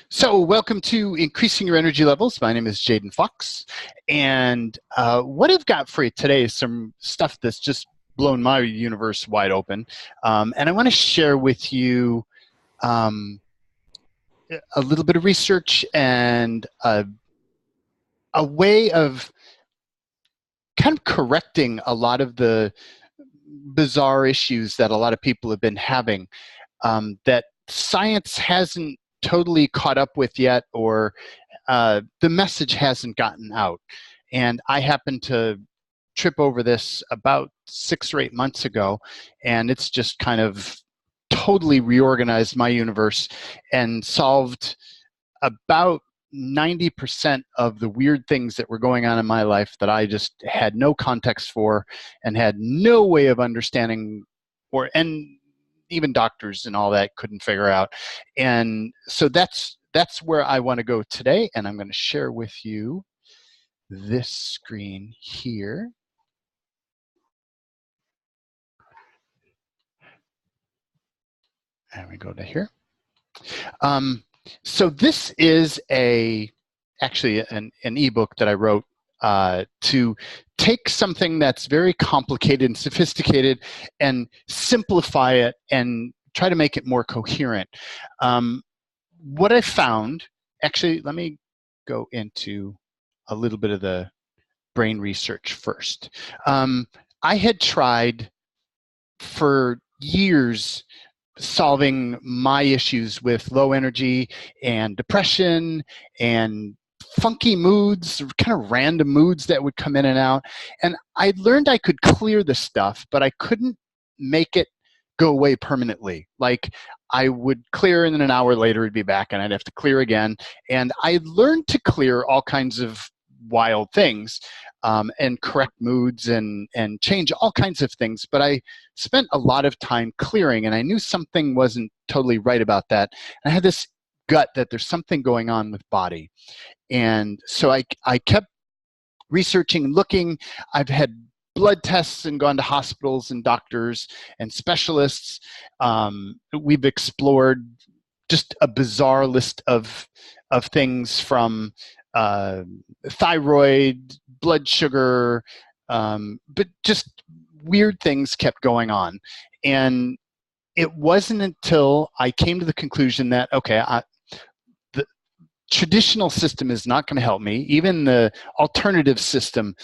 So welcome to Increasing Your Energy Levels. My name is Jaden Fox, and what I've got for you today is some stuff that's just blown my universe wide open, and I want to share with you um, a little bit of research and a way of kind of correcting a lot of the bizarre issues that a lot of people have been having that science hasn't totally caught up with yet, or the message hasn't gotten out. And I happened to trip over this about 6 or 8 months ago, and it's just kind of totally reorganized my universe and solved about 90% of the weird things that were going on in my life that I just had no context for and had no way of understanding, and even doctors and all that couldn't figure out. And so that's where I want to go today, and I'm going to share with you this screen here. And we go to here. So this is actually an ebook that I wrote to take something that's very complicated and sophisticated and simplify it and try to make it more coherent. What I found, actually, let me go into a little bit of the brain research first. I had tried for years solving my issues with low energy and depression and funky moods, kind of random moods that would come in and out. And I learned I could clear the stuff, but I couldn't make it go away permanently. Like I would clear and then an hour later it'd be back and I'd have to clear again. And I learned to clear all kinds of wild things and correct moods and change all kinds of things. But I spent a lot of time clearing, and I knew something wasn't totally right about that. And I had this gut that there's something going on with body. And so I kept researching, looking. I've had blood tests and gone to hospitals and doctors and specialists. We've explored just a bizarre list of things from thyroid, blood sugar, but just weird things kept going on. And it wasn't until I came to the conclusion that, okay, the traditional system is not going to help me. Even the alternative system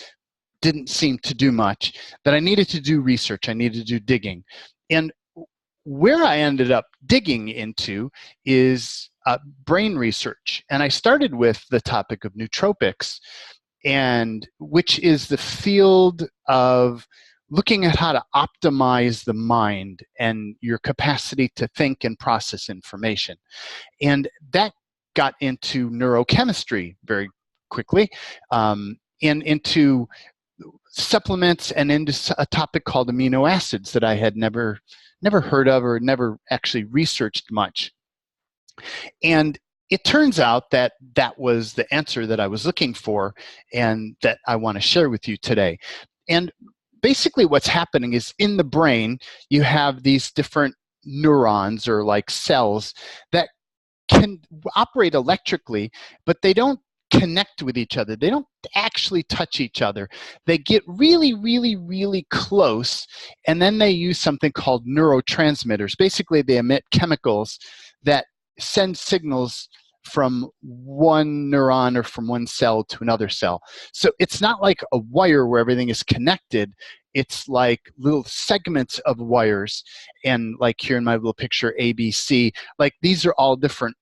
didn't seem to do much, that I needed to do research. I needed to do digging. And where I ended up digging into is brain research. And I started with the topic of nootropics, and which is the field of looking at how to optimize the mind and your capacity to think and process information. And that got into neurochemistry very quickly, and into supplements, and into a topic called amino acids that I had never heard of or never actually researched much. And it turns out that that was the answer that I was looking for and that I want to share with you today. And basically what's happening is in the brain, you have these different neurons, or like cells, that can operate electrically, but they don't connect with each other. They don't actually touch each other. They get really, really, really close, and then they use something called neurotransmitters. Basically, they emit chemicals that send signals from one neuron or from one cell to another cell. So it's not like a wire where everything is connected. It's like little segments of wires. And like here in my little picture, ABC, like these are all different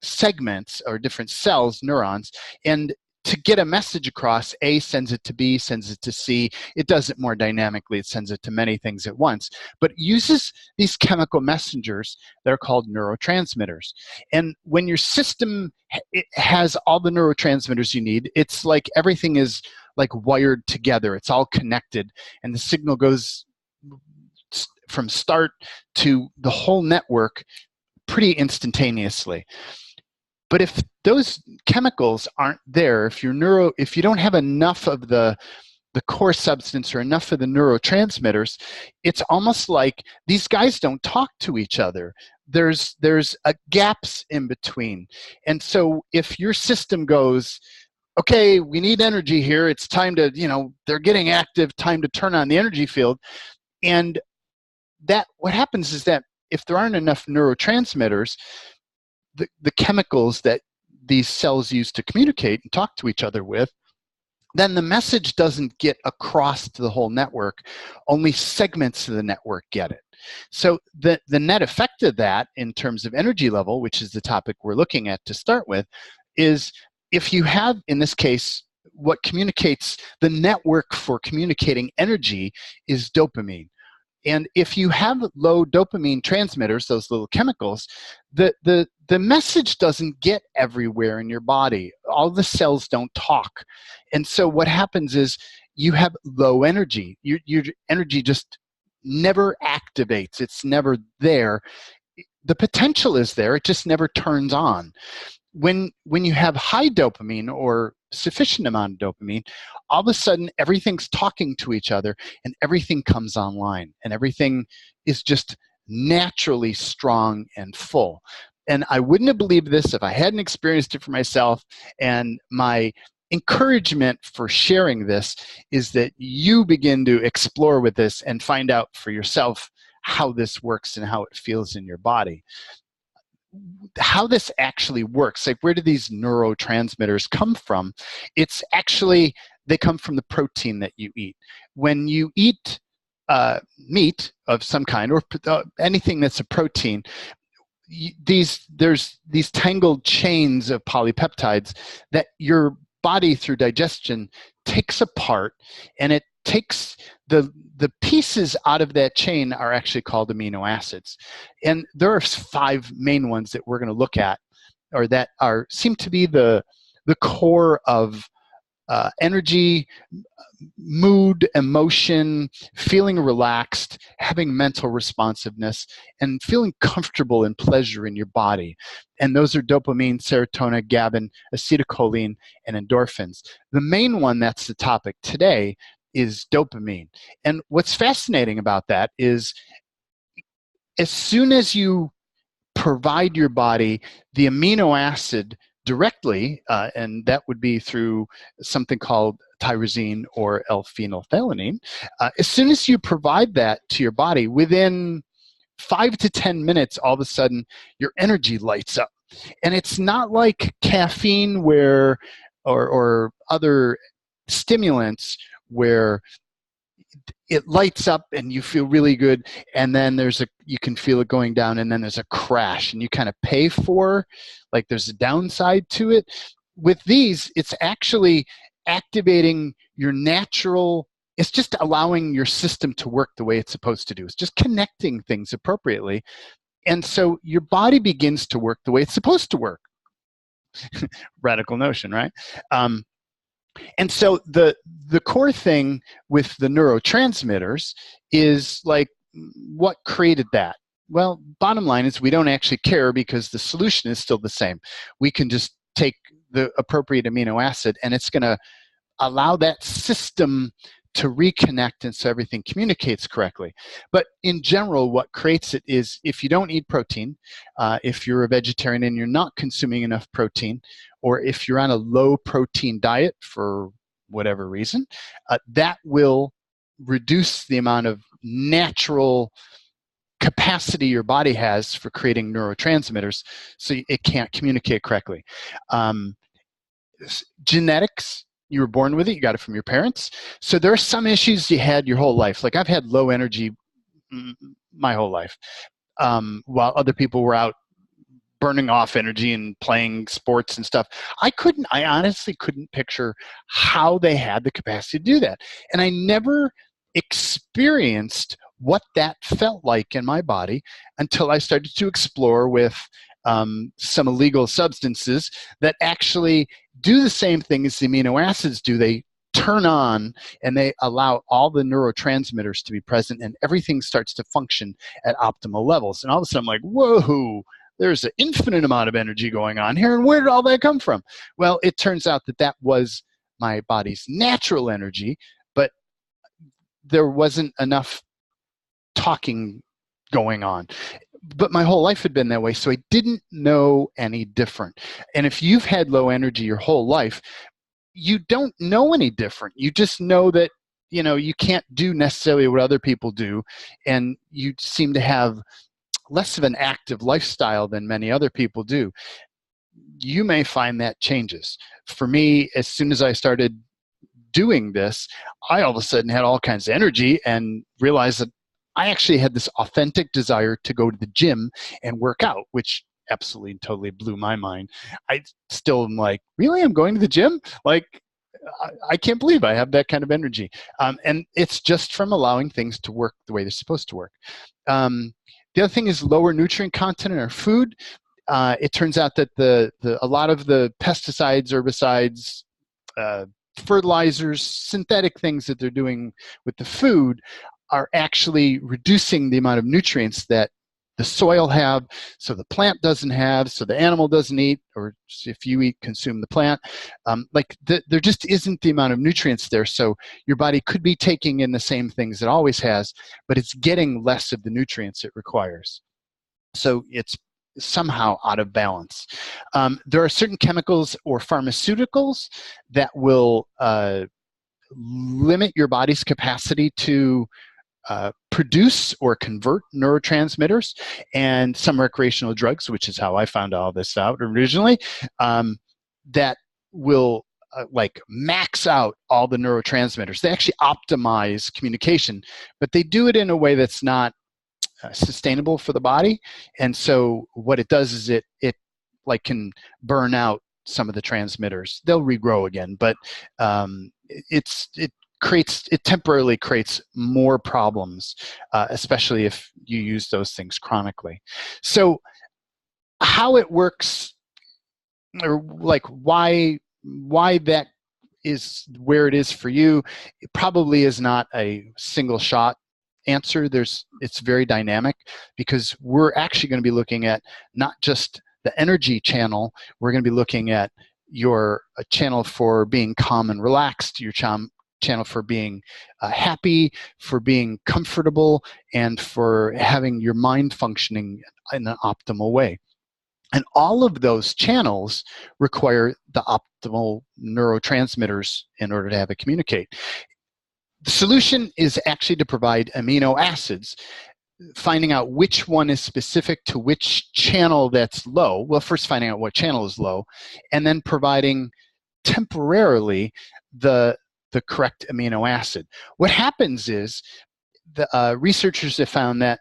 segments or different cells, neurons, and to get a message across, A sends it to B, sends it to C. It does it more dynamically. It sends it to many things at once, but it uses these chemical messengers that are called neurotransmitters. And when your system has all the neurotransmitters you need, it's like everything is like wired together. It's all connected, and the signal goes from start to the whole network pretty instantaneously. But if those chemicals aren't there, if you don't have enough of the core substance or enough of the neurotransmitters, it's almost like these guys don't talk to each other. there's gaps in between. And so if your system goes, okay, we need energy here, it's time to, they're getting active, time to turn on the energy field. And that, what happens is that if there aren't enough neurotransmitters, the chemicals that these cells use to communicate and talk to each other with, then the message doesn't get across to the whole network. Only segments of the network get it. So the net effect of that in terms of energy level, which is the topic we're looking at to start with, is if you have, in this case, what communicates, the network for communicating energy is dopamine. And if you have low dopamine transmitters, those little chemicals, the message doesn't get everywhere in your body. All the cells don't talk. And so what happens is you have low energy. Your energy just never activates. It's never there. The potential is there. It just never turns on. When you have high dopamine or sufficient amount of dopamine, all of a sudden everything's talking to each other and everything comes online and everything is just naturally strong and full. And I wouldn't have believed this if I hadn't experienced it for myself. And my encouragement for sharing this is that you begin to explore with this and find out for yourself how this works and how it feels in your body. How this actually works, like where do these neurotransmitters come from? It's actually, they come from the protein that you eat. When you eat meat of some kind, or anything that's a protein, there's these tangled chains of polypeptides that your body through digestion takes apart, and it takes the pieces out of that chain are actually called amino acids. And there are 5 main ones that we're going to look at, or that seem to be the core of energy, mood, emotion, feeling relaxed, having mental responsiveness, and feeling comfortable and pleasure in your body. And those are dopamine, serotonin, GABA, acetylcholine, and endorphins. The main one that's the topic today is dopamine. And what's fascinating about that is as soon as you provide your body the amino acid directly, and that would be through something called tyrosine or L-phenylphalaline, as soon as you provide that to your body, within 5 to 10 minutes, all of a sudden, your energy lights up. And it's not like caffeine or other stimulants where it lights up and you feel really good, and then you can feel it going down, and then there's a crash and you kind of pay for, like there's a downside to it. With these, it's actually activating your natural, it's just allowing your system to work the way it's supposed to do. It's just connecting things appropriately. And so your body begins to work the way it's supposed to work. Radical notion, right? And so the core thing with the neurotransmitters is like, what created that? Well, bottom line is we don't actually care because the solution is still the same. We can just take the appropriate amino acid and it's going to allow that system to reconnect, and so everything communicates correctly. But in general, what creates it is if you don't eat protein, if you're a vegetarian and you're not consuming enough protein, or if you're on a low protein diet for whatever reason, that will reduce the amount of natural capacity your body has for creating neurotransmitters, so it can't communicate correctly. Genetics, you were born with it, you got it from your parents. So there are some issues you had your whole life. Like I've had low energy my whole life, while other people were out burning off energy and playing sports and stuff. I honestly couldn't picture how they had the capacity to do that. And I never experienced what that felt like in my body until I started to explore with some illegal substances that actually do the same thing as the amino acids do. They turn on and they allow all the neurotransmitters to be present, and everything starts to function at optimal levels. And all of a sudden I'm like, whoa, there's an infinite amount of energy going on here, and where did all that come from? Well, it turns out that was my body's natural energy, but there wasn't enough talking going on. but my whole life had been that way, so I didn't know any different. And if you've had low energy your whole life, you don't know any different. You just know that, you can't do necessarily what other people do, and you seem to have less of an active lifestyle than many other people do. You may find that changes. For me, as soon as I started doing this, I all of a sudden had all kinds of energy and realized that I actually had this authentic desire to go to the gym and work out, which absolutely and totally blew my mind. I still am like, really? I'm going to the gym? Like, I can't believe I have that kind of energy. And it's just from allowing things to work the way they're supposed to work. The other thing is lower nutrient content in our food. It turns out that a lot of the pesticides, herbicides, fertilizers, synthetic things that they're doing with the food are actually reducing the amount of nutrients that the soil have, so the plant doesn't have, so the animal doesn't eat, or if you eat, consume the plant. There just isn't the amount of nutrients there, so your body could be taking in the same things it always has, but it's getting less of the nutrients it requires. So it's somehow out of balance. There are certain chemicals or pharmaceuticals that will limit your body's capacity to produce or convert neurotransmitters, and some recreational drugs, which is how I found all this out originally, that will like max out all the neurotransmitters. They actually optimize communication, but they do it in a way that's not sustainable for the body. And so what it does is it like can burn out some of the transmitters. They'll regrow again, but it temporarily creates more problems, especially if you use those things chronically. So how it works, or like why that is where it is for you, it probably is not a single shot answer. It's very dynamic, because we're actually going to be looking at not just the energy channel. We're going to be looking at your channel for being calm and relaxed, your channel for being happy, for being comfortable, and for having your mind functioning in an optimal way. And all of those channels require the optimal neurotransmitters in order to have it communicate. The solution is actually to provide amino acids. Finding out which one is specific to which channel that's low. Well, first finding out what channel is low, and then providing temporarily the correct amino acid. What happens is the researchers have found that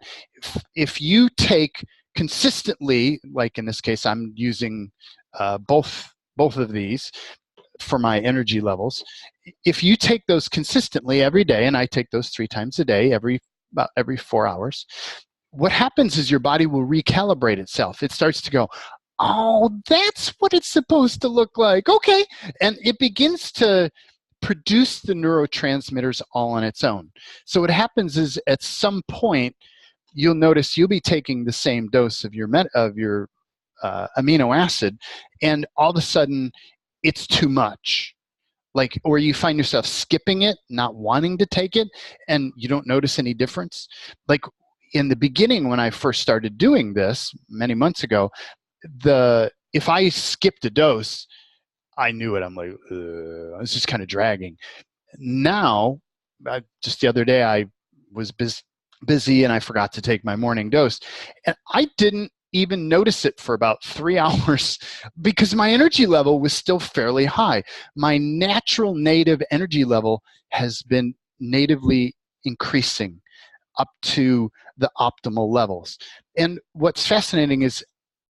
if you take consistently, like in this case, I'm using both of these for my energy levels. If you take those consistently every day, and I take those 3 times a day, about every 4 hours, what happens is your body will recalibrate itself. It starts to go, oh, that's what it's supposed to look like. Okay. And it begins to produce the neurotransmitters all on its own. So what happens is at some point, you'll notice you'll be taking the same dose of your amino acid, and all of a sudden it's too much. Like, or you find yourself skipping it, not wanting to take it, and you don't notice any difference. Like in the beginning, when I first started doing this many months ago, if I skipped a dose, I knew it. I'm like, I was just kind of dragging. Now, just the other day, I was busy and I forgot to take my morning dose, and I didn't even notice it for about 3 hours because my energy level was still fairly high. My natural native energy level has been natively increasing up to the optimal levels. And what's fascinating is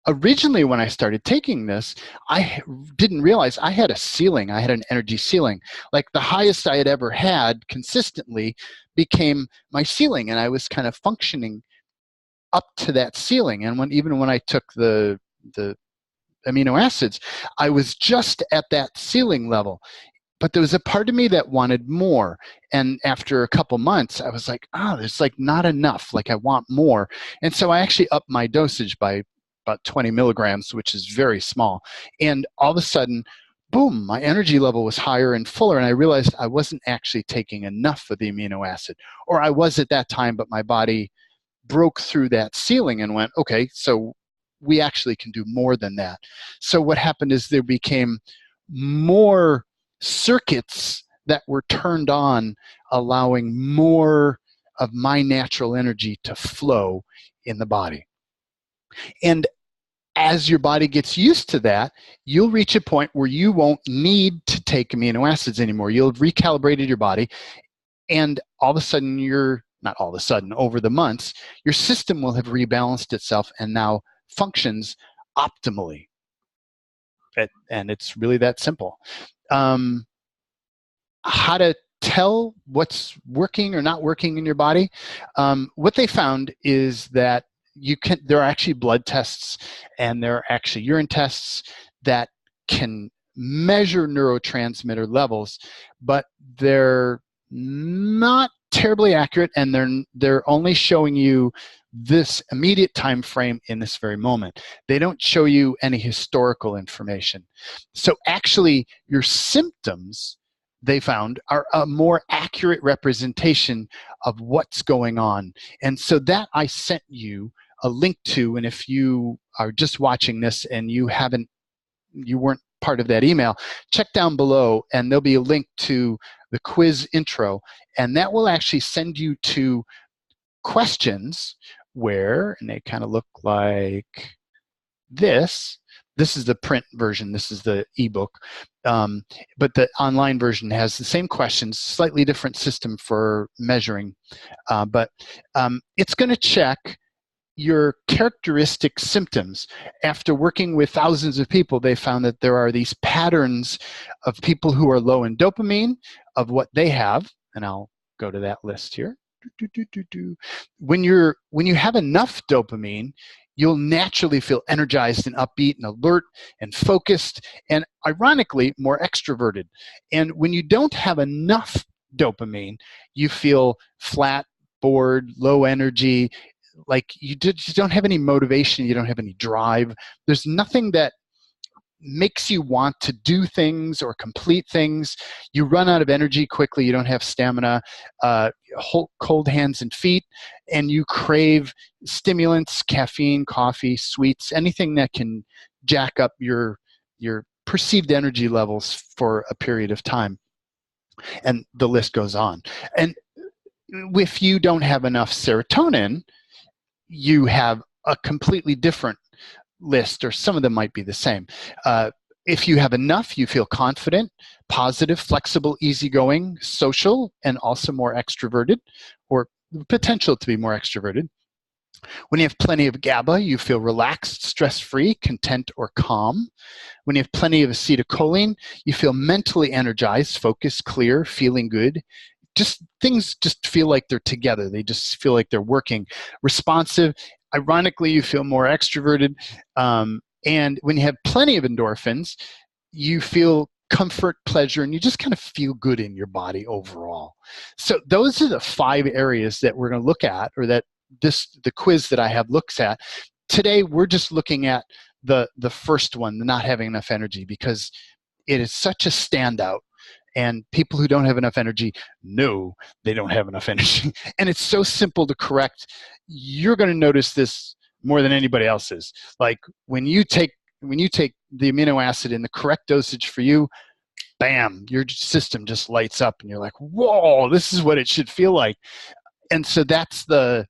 originally when I started taking this, I didn't realize I had a ceiling. I had an energy ceiling. Like the highest I had ever had consistently became my ceiling, and I was kind of functioning up to that ceiling. And even when I took the amino acids, I was just at that ceiling level. But there was a part of me that wanted more. And after a couple months, I was like, there's like not enough. Like I want more. And so I actually upped my dosage by about 20 milligrams, which is very small. And all of a sudden, boom, my energy level was higher and fuller. And I realized I wasn't actually taking enough of the amino acid, or I was at that time, but my body broke through that ceiling and went, okay, so we actually can do more than that. So what happened is there became more circuits that were turned on, allowing more of my natural energy to flow in the body. And as your body gets used to that, you'll reach a point where you won't need to take amino acids anymore. You'll have recalibrated your body, and all of a sudden not all of a sudden, over the months, your system will have rebalanced itself and now functions optimally. And it's really that simple. How to tell what's working or not working in your body? What they found is that there are actually blood tests and there are actually urine tests that can measure neurotransmitter levels, but they're not terribly accurate, and they're only showing you this immediate time frame in this very moment. They don't show you any historical information. So actually your symptoms, they found, are a more accurate representation of what's going on. And so that I sent you a link to, and if you are just watching this and you weren't part of that email, check down below and there'll be a link to the quiz intro, and that will actually send you to questions and they kind of look like this. This is the print version, this is the ebook, but the online version has the same questions, slightly different system for measuring, but it's going to check your characteristic symptoms. After working with thousands of people, they found that there are these patterns of people who are low in dopamine, of what they have, and I'll go to that list here. When you have enough dopamine, you'll naturally feel energized and upbeat and alert and focused and, ironically, more extroverted. And when you don't have enough dopamine, you feel flat, bored, low energy, like you don't have any motivation, you don't have any drive. There's nothing that makes you want to do things or complete things. You run out of energy quickly, you don't have stamina, cold hands and feet, and you crave stimulants, caffeine, coffee, sweets, anything that can jack up your perceived energy levels for a period of time. And the list goes on. And if you don't have enough serotonin, you have a completely different list, or some of them might be the same. If you have enough, you feel confident, positive, flexible, easygoing, social, and also more extroverted, or potential to be more extroverted. When you have plenty of GABA, you feel relaxed, stress-free, content, or calm. When you have plenty of acetylcholine, you feel mentally energized, focused, clear, feeling good. Things just feel like they're together. They just feel like they're working. Responsive. Ironically, you feel more extroverted. And when you have plenty of endorphins, you feel comfort, pleasure, and you just kind of feel good in your body overall. So those are the 5 areas that we're going to look at, or that the quiz that I have looks at. Today, we're just looking at the first one, the not having enough energy, because it is such a standout. And people who don't have enough energy know they don't have enough energy. And it's so simple to correct. You're going to notice this more than anybody else is. Like when you take the amino acid in the correct dosage for you, bam, your system just lights up and you're like, whoa, this is what it should feel like. And so that's the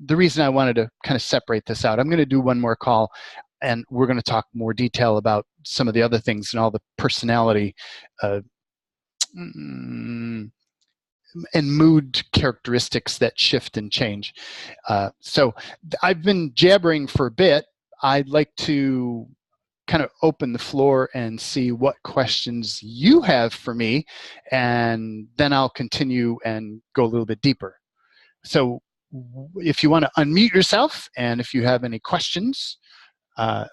reason I wanted to kind of separate this out. I'm going to do one more call, and we're going to talk more detail about some of the other things and all the personality and mood characteristics that shift and change. So I've been jabbering for a bit. I'd like to kind of open the floor and see what questions you have for me, and then I'll continue and go a little bit deeper. So if you want to unmute yourself, and if you have any questions,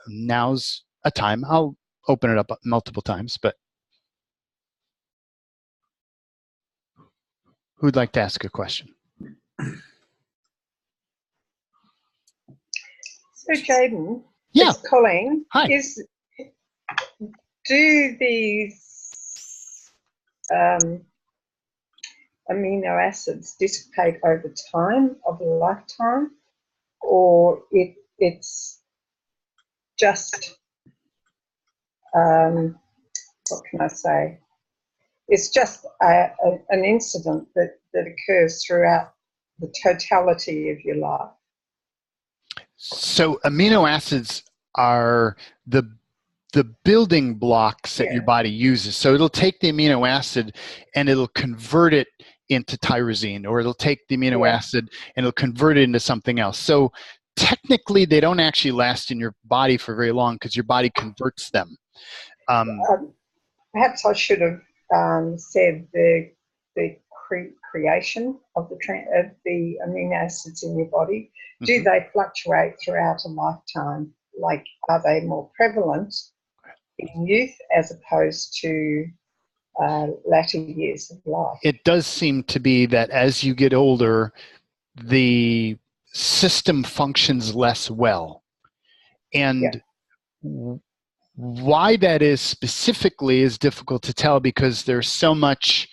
now's a time. I'll open it up multiple times, but who'd like to ask a question? So Jaden, yeah. it's Colleen. Hi. Do these amino acids dissipate over time of a lifetime, or it's just, what can I say? It's just an incident that occurs throughout the totality of your life. So amino acids are the building blocks that your body uses. So it'll take the amino acid and it'll convert it into tyrosine, or it'll take the amino acid and it'll convert it into something else. So technically they don't actually last in your body for very long because your body converts them. Perhaps I should have said the creation of the amino acids in your body. Do they fluctuate throughout a lifetime? Like, are they more prevalent in youth as opposed to latter years of life? It does seem to be that as you get older, the system functions less well. And why that is specifically is difficult to tell, because there's so much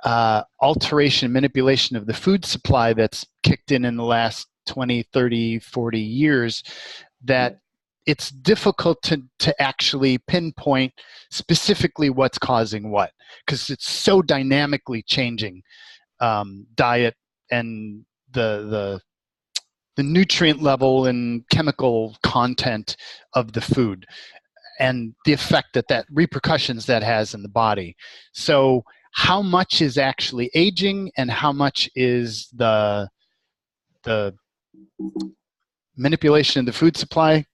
alteration, manipulation of the food supply that's kicked in the last 20, 30, 40 years that it's difficult to actually pinpoint specifically what's causing what, because it's so dynamically changing, diet and the nutrient level and chemical content of the food and the effect that repercussions that has in the body. So how much is actually aging and how much is the manipulation of the food supply?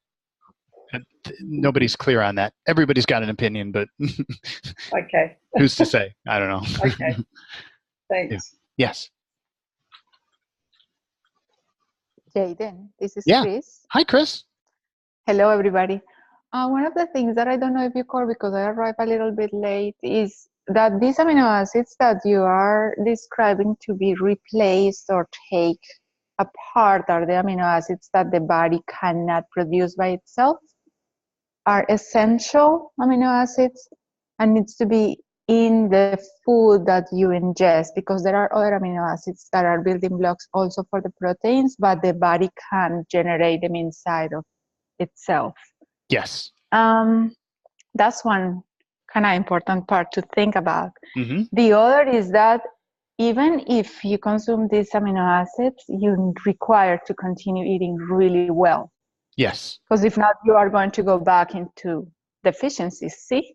Nobody's clear on that. Everybody's got an opinion, but okay. Who's to say? I don't know. Okay. Thanks. Yes. Jaden, this is Chris. Hi, Chris. Hello, everybody. One of the things that I don't know if you call because I arrived a little bit late is that these amino acids that you are describing to be replaced or take apart are the amino acids that the body cannot produce by itself, are essential amino acids and needs to be in the food that you ingest, because there are other amino acids that are building blocks also for the proteins, but the body can't generate them inside of itself. Yes. That's one kind of important part to think about. Mm-hmm. The other is that even if you consume these amino acids, you require to continue eating really well. Yes. Because if not, you are going to go back into deficiencies. See?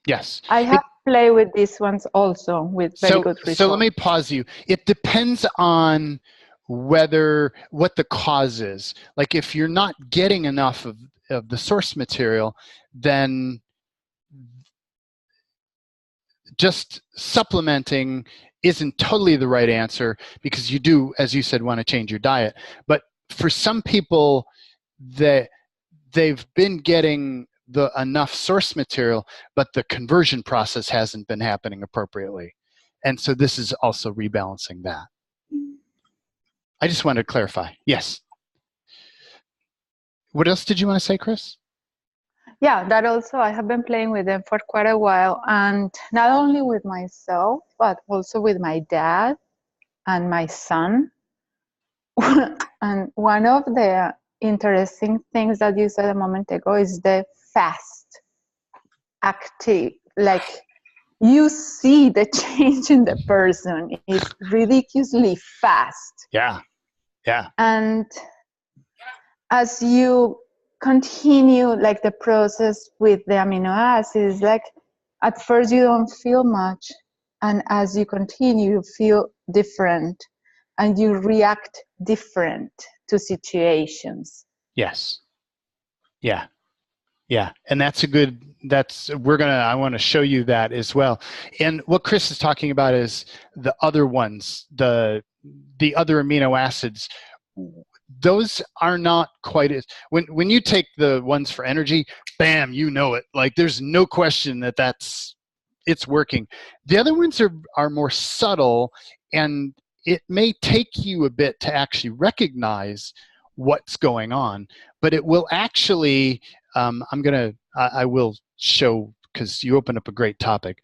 Yes. I have played with these ones also with very good results. So let me pause you. It depends on what the cause is. Like if you're not getting enough of the source material, then just supplementing isn't totally the right answer, because you do, as you said, want to change your diet. But for some people, they've been getting enough source material, but the conversion process hasn't been happening appropriately. And so this is also rebalancing that. I just wanted to clarify. Yes. What else did you want to say, Chris? Yeah, that also, I have been playing with them for quite a while, and not only with myself, but also with my dad and my son. And one of the interesting things that you said a moment ago is the fast, active, like you see the change in the person. It's ridiculously fast. Yeah, yeah. And as you continue like the process with the amino acids, like at first you don't feel much, and as you continue you feel different and you react different to situations. Yes. Yeah. Yeah. And I want to show you that as well. And what Chris is talking about is the other ones, the other amino acids. Those are not quite as, when you take the ones for energy, bam, you know it. Like there's no question it's working. The other ones are more subtle, and it may take you a bit to actually recognize what's going on, but it will actually, I will show, because you open up a great topic.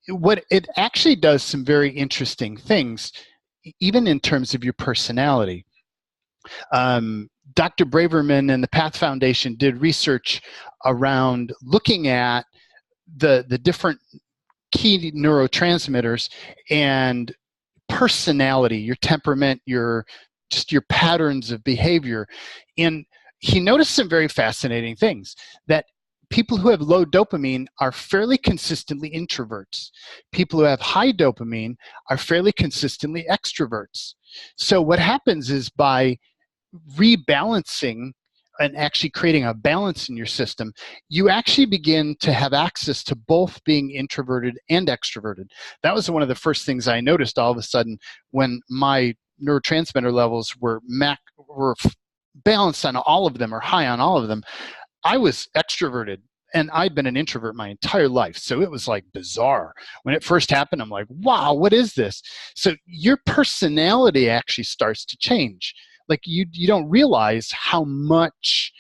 what it actually does some very interesting things, even in terms of your personality. Dr. Braverman and the Path Foundation did research around looking at the different key neurotransmitters and personality, your temperament, just your patterns of behavior. And he noticed some very fascinating things, that people who have low dopamine are fairly consistently introverts. People who have high dopamine are fairly consistently extroverts. So what happens is, by rebalancing and actually creating a balance in your system, you actually begin to have access to both being introverted and extroverted. That was one of the first things I noticed all of a sudden when my neurotransmitter levels were balanced on all of them, or high on all of them. I was extroverted, and I'd been an introvert my entire life. So it was like bizarre. When it first happened, I'm like, wow, what is this? So your personality actually starts to change. Like you don't realize how much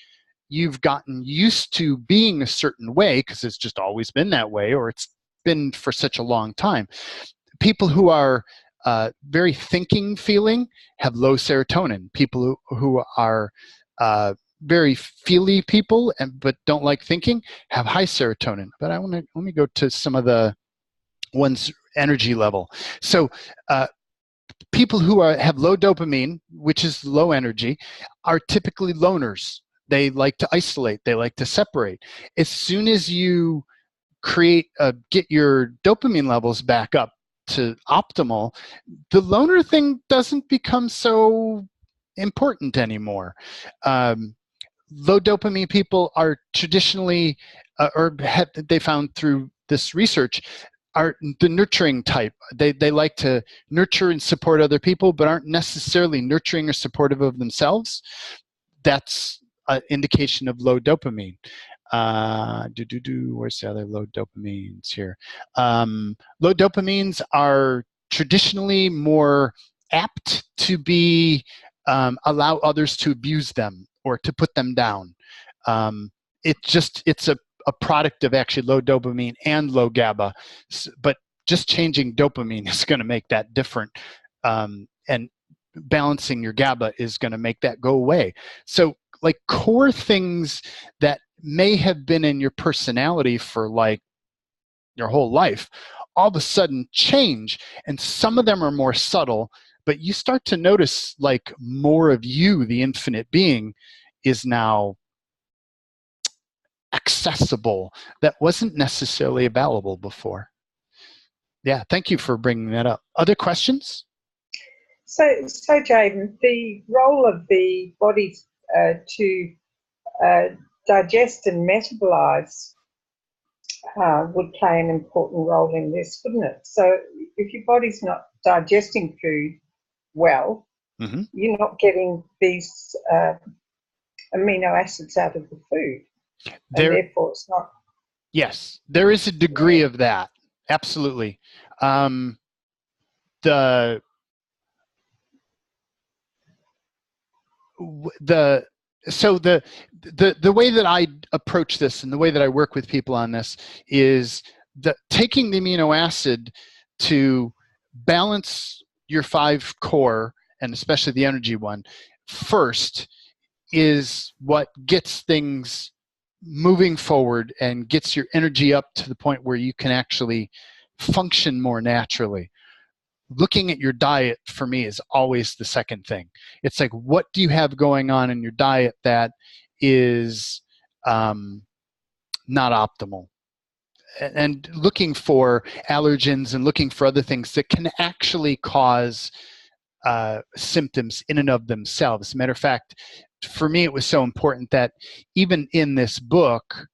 you've gotten used to being a certain way, because it's just always been that way, or it's been for such a long time. People who are very thinking feeling have low serotonin. People who are very feely people but don't like thinking have high serotonin. But let me go to some of the one's energy level. So people who have low dopamine, which is low energy, are typically loners. They like to isolate. They like to separate. As soon as you get your dopamine levels back up to optimal, the loner thing doesn't become so important anymore. Low dopamine people are traditionally, they found through this research, are the nurturing type. They like to nurture and support other people, but aren't necessarily nurturing or supportive of themselves. That's an indication of low dopamine. Where's the other low dopamines here? Low dopamines are traditionally more apt to be allow others to abuse them or to put them down. It's a product of actually low dopamine and low GABA, but just changing dopamine is going to make that different, and balancing your GABA is going to make that go away. So like core things that may have been in your personality for like your whole life all of a sudden change, and some of them are more subtle, but you start to notice like more of you, the infinite being, is now accessible that wasn't necessarily available before. Yeah, thank you for bringing that up. Other questions? So Jaden, the role of the body to digest and metabolize would play an important role in this, wouldn't it? So if your body's not digesting food well, mm-hmm. you're not getting these amino acids out of the food. And therefore it's not. Yes, there is a degree of that. Absolutely. The way that I approach this and the way that I work with people on this is taking the amino acid to balance your 5 core, and especially the energy one, first is what gets things moving forward and gets your energy up to the point where you can actually function more naturally. Looking at your diet for me is always the second thing. It's like, what do you have going on in your diet that is not optimal? And looking for allergens and looking for other things that can actually cause symptoms in and of themselves. As a matter of fact, for me, it was so important that even in this book,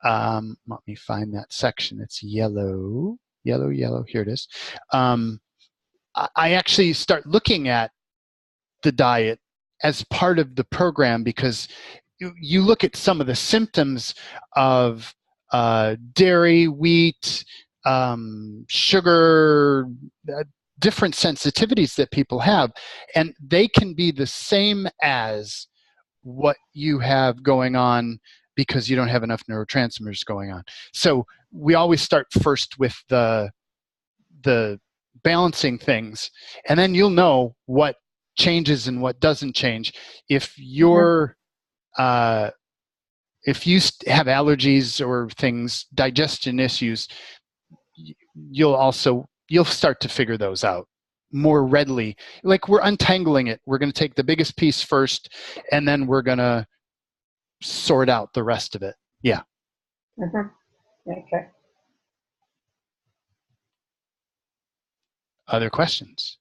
let me find that section. It's yellow. Here it is. I actually start looking at the diet as part of the program, because you look at some of the symptoms of dairy, wheat, sugar, different sensitivities that people have, and they can be the same as what you have going on because you don't have enough neurotransmitters going on. So we always start first with the the balancing things, and then you'll know what changes and what doesn't change. If you're if you have allergies or things, digestion issues, you'll start to figure those out more readily. Like, we're untangling it. We're going to take the biggest piece first, and then we're going to sort out the rest of it. Yeah. Okay. Other questions?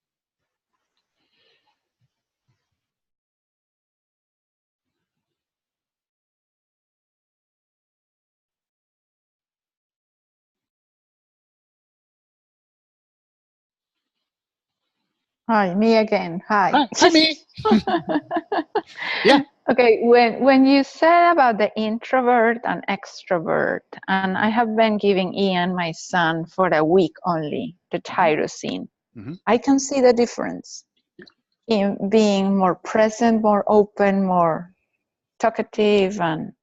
Hi, me again. Hi. Hi, me. Yeah. Okay, when you said about the introvert and extrovert, and I have been giving Ian, my son, for a week only, the tyrosine, I can see the difference in being more present, more open, more talkative, and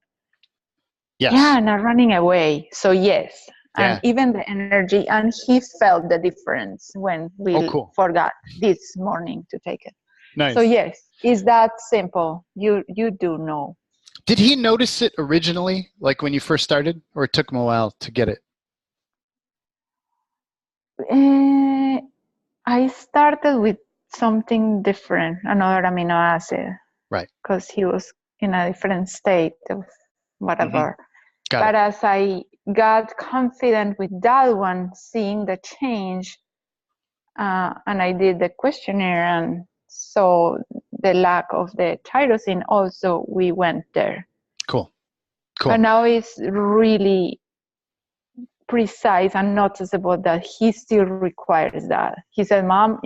not running away. So yes, and even the energy, and he felt the difference when we forgot this morning to take it. Nice. So yes, is that simple? You do know. Did he notice it originally, like when you first started, or it took him a while to get it? I started with something different, another amino acid. Right. Because he was in a different state of whatever. But as I got confident with that one, seeing the change, and I did the questionnaire and saw the lack of the tyrosine, also we went there. Cool. But now it's really precise and noticeable that he still requires that. He said, Mom,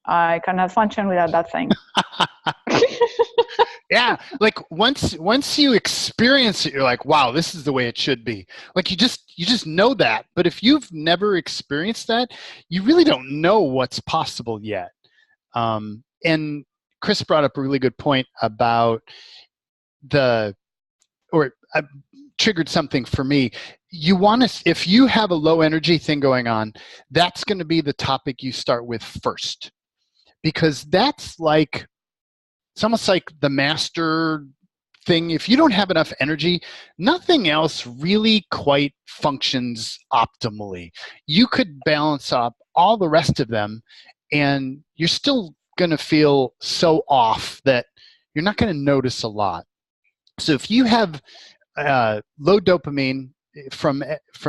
I cannot function without that thing. Yeah, like once you experience it, you're like, wow, this is the way it should be. Like, you just know that. But if you've never experienced that, you really don't know what's possible yet. And Chris brought up a really good point about triggered something for me. You want to, if you have a low energy thing going on, that's going to be the topic you start with first, because that's like, it's almost like the master thing. If you don't have enough energy, nothing else really quite functions optimally. You could balance up all the rest of them, and you're still going to feel so off that you're not going to notice a lot. So if you have low dopamine from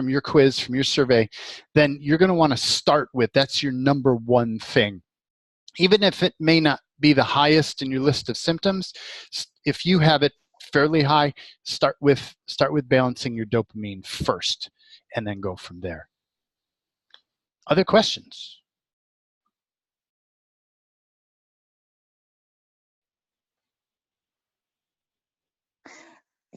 your quiz, from your survey, then you're going to want to start with, that's your number one thing. Even if it may not be the highest in your list of symptoms, if you have it fairly high, start with balancing your dopamine first, and then go from there. Other questions?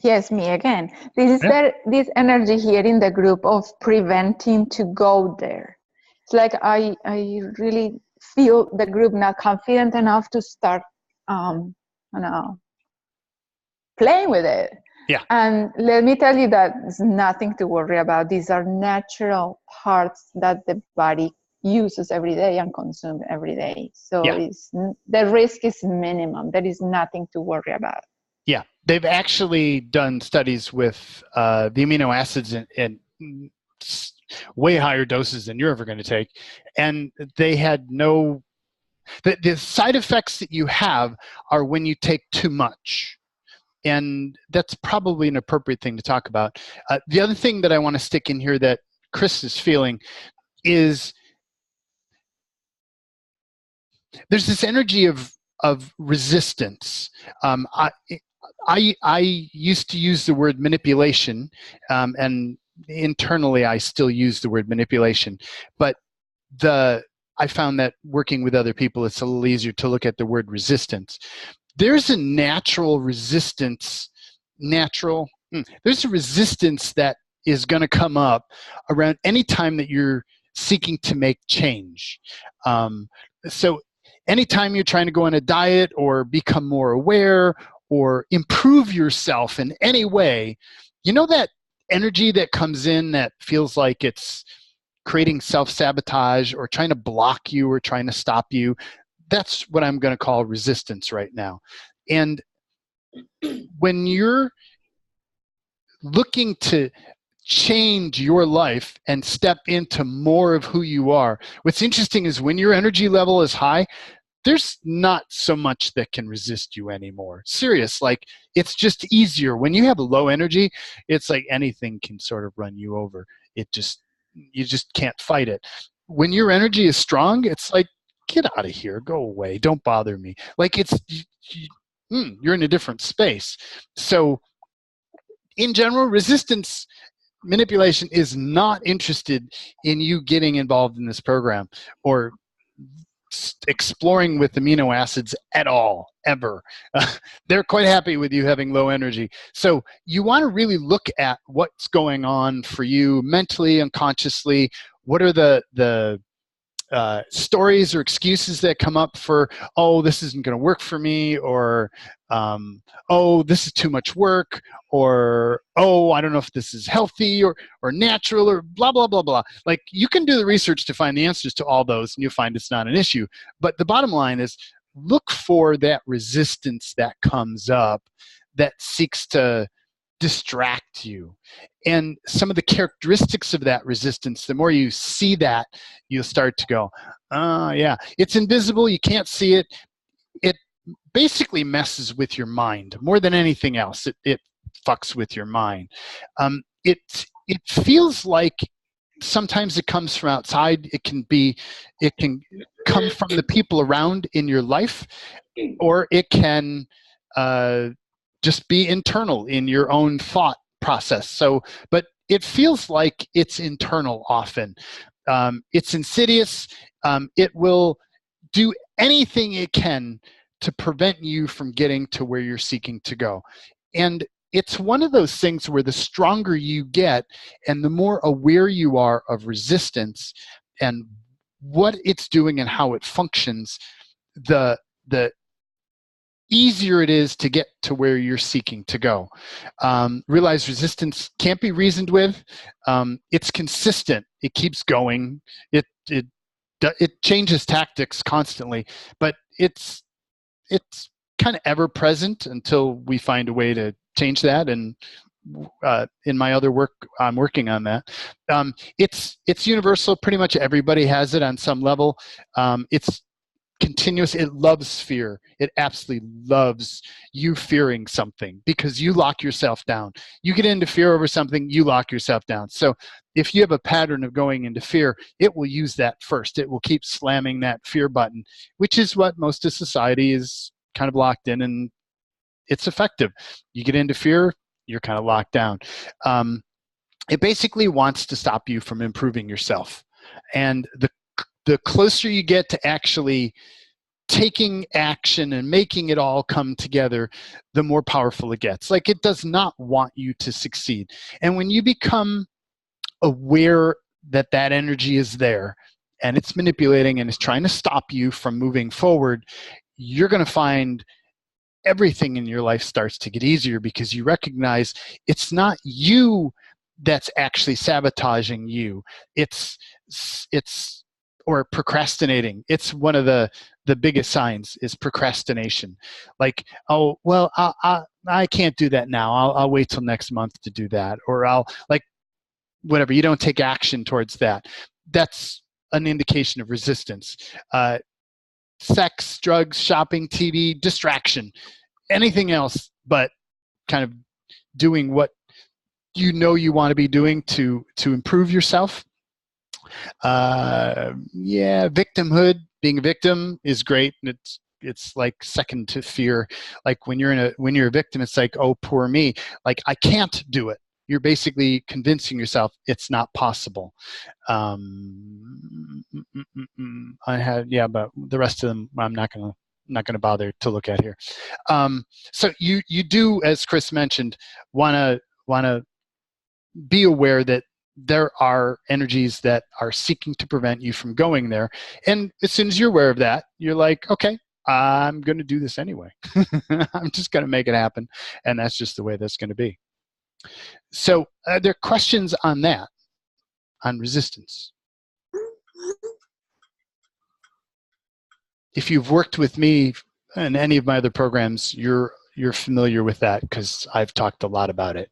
Yes, me again. This is this energy here in the group of preventing to go there. It's like I really feel the group not confident enough to start playing with it. Yeah. And let me tell you that there's nothing to worry about. These are natural parts that the body uses every day and consumes every day. So the risk is minimum. There is nothing to worry about. Yeah, they've actually done studies with the amino acids in way higher doses than you're ever going to take, and they had no. The side effects that you have are when you take too much, and that's probably an appropriate thing to talk about. The other thing that I want to stick in here that Chris is feeling is there's this energy of resistance. I used to use the word manipulation, and internally I still use the word manipulation, but I found that working with other people, it's a little easier to look at the word resistance. There's a natural resistance, there's a resistance that is going to come up around any time that you're seeking to make change. So anytime you're trying to go on a diet or become more aware or improve yourself in any way, you know that energy that comes in that feels like it's creating self-sabotage or trying to block you or trying to stop you. That's what I'm going to call resistance right now. And when you're looking to change your life and step into more of who you are, what's interesting is when your energy level is high, there's not so much that can resist you anymore. Serious, like it's just easier. When you have a low energy, it's like anything can sort of run you over. You just can't fight it. When your energy is strong, it's like, get out of here, go away, don't bother me. Like you're in a different space. So in general, resistance manipulation is not interested in you getting involved in this program or exploring with amino acids at all, ever. They're quite happy with you having low energy. So you want to really look at what's going on for you mentally, unconsciously. What are the stories or excuses that come up for, oh, this isn't going to work for me, or oh, this is too much work, or oh, I don't know if this is healthy or natural, or blah, blah, blah, blah. Like, you can do the research to find the answers to all those, and you'll find it's not an issue. But the bottom line is, look for that resistance that comes up that seeks to distract you. And some of the characteristics of that resistance, the more you see that, you'll start to go, oh, yeah, it's invisible, you can't see it. It basically messes with your mind more than anything else. It fucks with your mind. It feels like sometimes it comes from outside. It can come from the people around in your life, or it can just be internal in your own thought process. So, but it feels like it's internal often. It's insidious. It will do anything it can to prevent you from getting to where you're seeking to go. And it's one of those things where the stronger you get and the more aware you are of resistance and what it's doing and how it functions, the easier it is to get to where you're seeking to go. Realize resistance can't be reasoned with. It's consistent. It keeps going. It changes tactics constantly, but it's kind of ever present until we find a way to change that. And in my other work, I'm working on that. It's universal. Pretty much everybody has it on some level. It's continuous. It loves fear. It absolutely loves you fearing something because you lock yourself down. You get into fear over something, you lock yourself down. So if you have a pattern of going into fear, it will use that first. It will keep slamming that fear button, which is what most of society is kind of locked in, and it's effective. You get into fear, you're kind of locked down. It basically wants to stop you from improving yourself. And the closer you get to actually taking action and making it all come together, the more powerful it gets. Like, it does not want you to succeed. And when you become aware that that energy is there and it's manipulating and it's trying to stop you from moving forward, you're going to find everything in your life starts to get easier because you recognize it's not you that's actually sabotaging you. It's or procrastinating. It's one of the biggest signs is procrastination. Like, oh, well, I can't do that now. I'll wait till next month to do that. Or I'll, like, whatever. You don't take action towards that. That's an indication of resistance. Sex, drugs, shopping, TV, distraction, anything else but kind of doing what you know you want to be doing to improve yourself. Yeah, victimhood, being a victim is great. And it's like second to fear. Like when you're a victim, it's like, oh, poor me. Like, I can't do it. You're basically convincing yourself it's not possible. But the rest of them I'm not gonna bother to look at here. So you do, as Chris mentioned, wanna be aware that there are energies that are seeking to prevent you from going there. And as soon as you're aware of that, you're like, okay, I'm going to do this anyway. I'm just going to make it happen. And that's just the way that's going to be. So there are questions on that, on resistance. if you've worked with me in any of my other programs, you're familiar with that because I've talked a lot about it.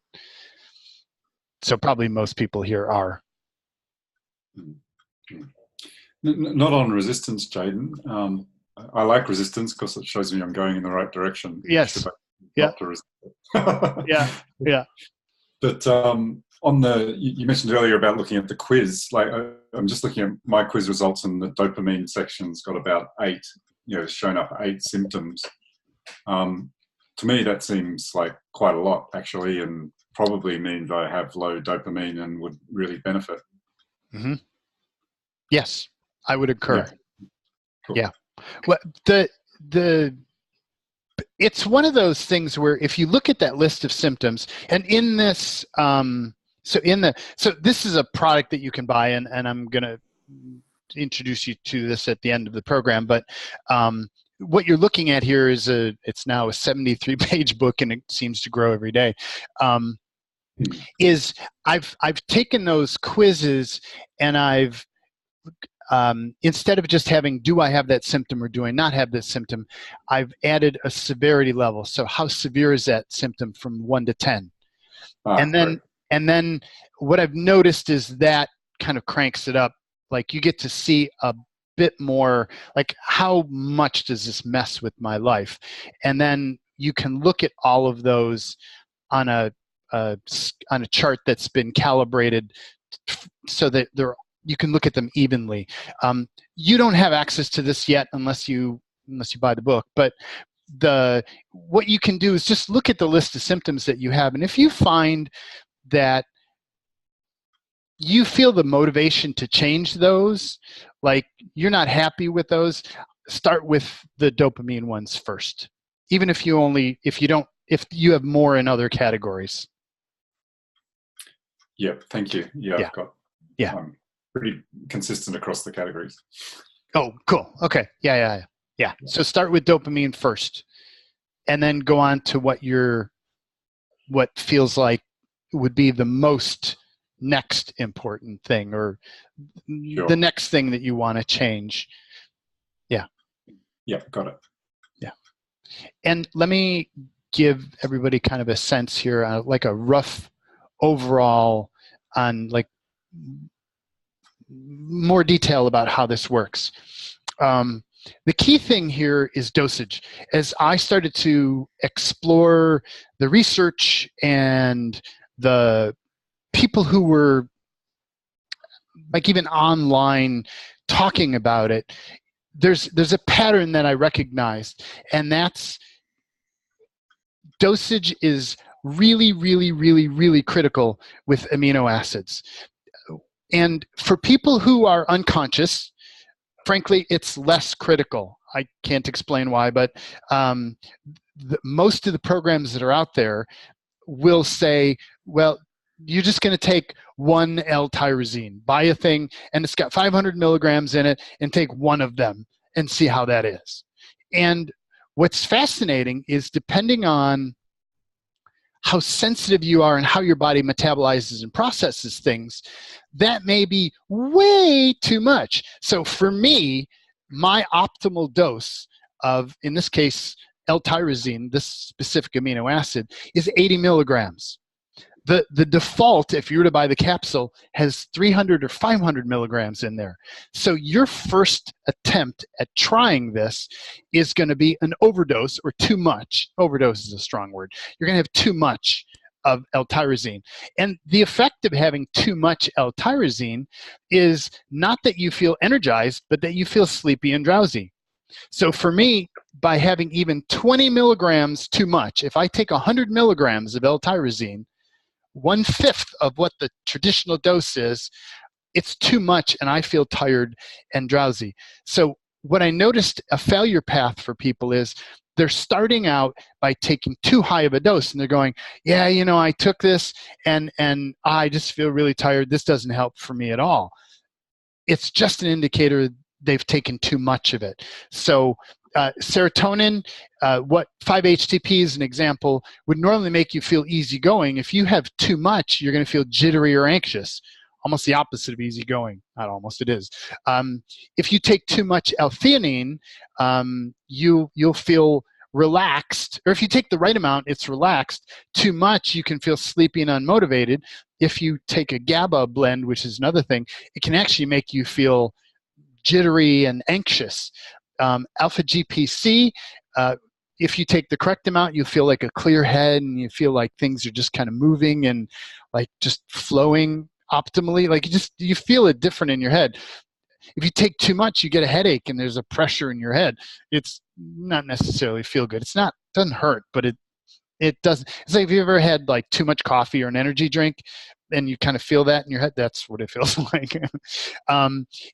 So probably most people here are. Not on resistance, Jaden. I like resistance because it shows me I'm going in the right direction. Yes. Yeah. Yeah. Yeah. But on the, you mentioned earlier about looking at the quiz. Like I'm just looking at my quiz results, and the dopamine section's got about 8. Shown up 8 symptoms. To me, that seems like quite a lot, actually, and probably means I have low dopamine and would really benefit. Mm-hmm. Yes, I would concur. Yeah. Cool. Yeah. Well, it's one of those things where if you look at that list of symptoms, and in this, so this is a product that you can buy, and I'm going to introduce you to this at the end of the program, but what you're looking at here is it's now a 73-page book, and it seems to grow every day. Is I've taken those quizzes, and I've instead of just having, do I have that symptom or do I not have that symptom, I've added a severity level. So how severe is that symptom from 1 to 10? And then what I've noticed is that kind of cranks it up. Like you get to see a bit more, like how much does this mess with my life? And then you can look at all of those on a chart that's been calibrated so that you can look at them evenly. You don't have access to this yet unless you buy the book, but what you can do is just look at the list of symptoms that you have, and if you find that you feel the motivation to change those, like you're not happy with those, start with the dopamine ones first, even if you have more in other categories. Yeah, thank you. Yeah, yeah. I've got pretty consistent across the categories. Oh, cool. Okay. Yeah. So start with dopamine first, and then go on to what feels like would be the most next important thing, or the next thing that you want to change. Yeah. Yeah, got it. Yeah. And let me give everybody kind of a sense here, like a rough overall on like more detail about how this works. The key thing here is dosage. As I started to explore the research and the people who were like even online talking about it, there's a pattern that I recognized, and that's dosage is really, really, really, really critical with amino acids. And for people who are unconscious, frankly, it's less critical. I can't explain why, but most of the programs that are out there will say, well, you're just going to take 1 L-tyrosine, buy a thing, and it's got 500 milligrams in it, and take 1 of them and see how that is. And what's fascinating is depending on how sensitive you are and how your body metabolizes and processes things, that may be way too much. So for me, my optimal dose of, in this case, L-tyrosine, this specific amino acid, is 80 milligrams. The default, if you were to buy the capsule, has 300 or 500 milligrams in there. So your first attempt at trying this is going to be an overdose or too much. Overdose is a strong word. You're going to have too much of L-tyrosine. And the effect of having too much L-tyrosine is not that you feel energized, but that you feel sleepy and drowsy. So for me, by having even 20 milligrams too much, if I take 100 milligrams of L-tyrosine, 1/5 of what the traditional dose is, it's too much and I feel tired and drowsy. So what I noticed a failure path for people is they're starting out by taking too high of a dose, and they're going, yeah, I took this and I just feel really tired. This doesn't help for me at all. It's just an indicator they've taken too much of it. So serotonin, what 5-HTP is an example, would normally make you feel easygoing. If you have too much, you're going to feel jittery or anxious. almost the opposite of easygoing. Not almost, it is. If you take too much L-theanine, you'll feel relaxed, or if you take the right amount, it's relaxed. Too much, you can feel sleepy and unmotivated. If you take a GABA blend, which is another thing, it can actually make you feel jittery and anxious. Alpha GPC, if you take the correct amount, you feel like a clear head and you feel like things are just kind of moving and like just flowing optimally. Like you feel it different in your head. If you take too much, you get a headache and there's a pressure in your head. It's not necessarily feel good. Doesn't hurt, but it doesn't. It's like if you ever had like too much coffee or an energy drink and you kind of feel that in your head, that's what it feels like.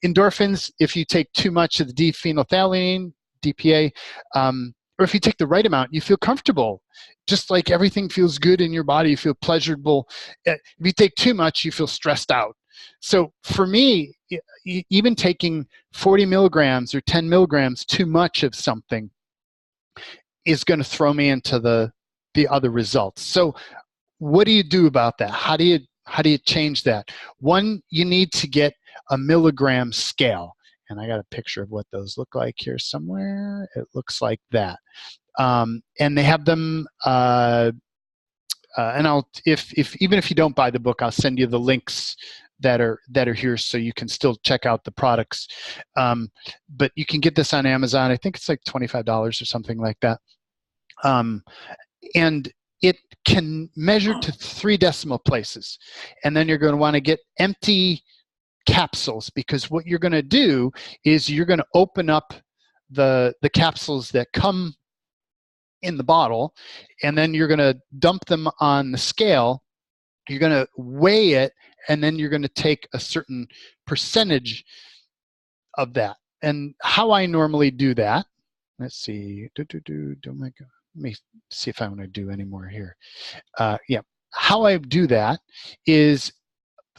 Endorphins, if you take too much of the D-phenolphthalein, DPA, or if you take the right amount, you feel comfortable. Just like everything feels good in your body, you feel pleasurable. If you take too much, you feel stressed out. So for me, even taking 40 milligrams or 10 milligrams too much of something is going to throw me into the other results. So what do you do about that? How do you change that? One, you need to get a milligram scale. And I got a picture of what those look like here somewhere. It looks like that. And they have them, and I'll, even if you don't buy the book, I'll send you the links that are here so you can still check out the products. But you can get this on Amazon. I think it's like $25 or something like that. And it can measure to 3 decimal places. And then you're going to want to get empty capsules, because what you're going to do is you're going to open up the capsules that come in the bottle, and then you're going to dump them on the scale. You're going to weigh it, and then you're going to take a certain percentage of that. And how I normally do that, let's see, let me see if I want to do any more here. Yeah, how I do that is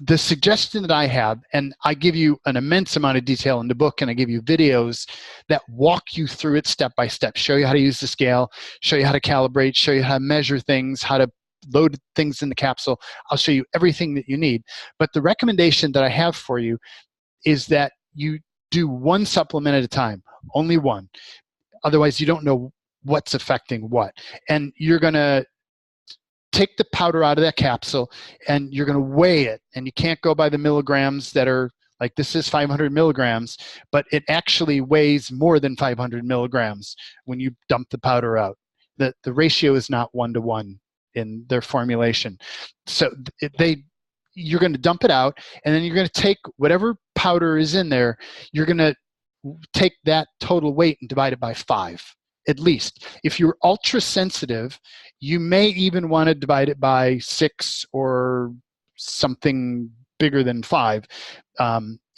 the suggestion that I have, and I give you an immense amount of detail in the book, and I give you videos that walk you through it step by step, show you how to use the scale, show you how to calibrate, show you how to measure things, how to load things in the capsule. I'll show you everything that you need. But the recommendation that I have for you is that you do one supplement at a time, only one. Otherwise, you don't know what's affecting what. And you're going to take the powder out of that capsule and you're going to weigh it. And you can't go by the milligrams that are like, this is 500 milligrams, but it actually weighs more than 500 milligrams when you dump the powder out. The ratio is not 1-to-1 in their formulation. So you're going to dump it out, and then you're going to take whatever powder is in there, you're going to take that total weight and divide it by 5. At least. If you're ultra sensitive, you may even want to divide it by 6 or something bigger than 5.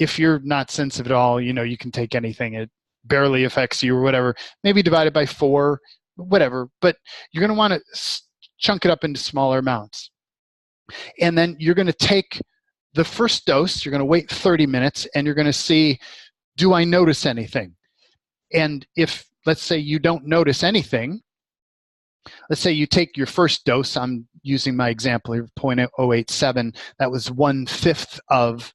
If you're not sensitive at all, you can take anything. It barely affects you or whatever. Maybe divide it by 4, whatever. But you're going to want to chunk it up into smaller amounts. And then you're going to take the first dose, you're going to wait 30 minutes, and you're going to see, do I notice anything? And if, let's say you don't notice anything. Let's say you take your first dose. I'm using my example here, 0.087. That was 1/5 of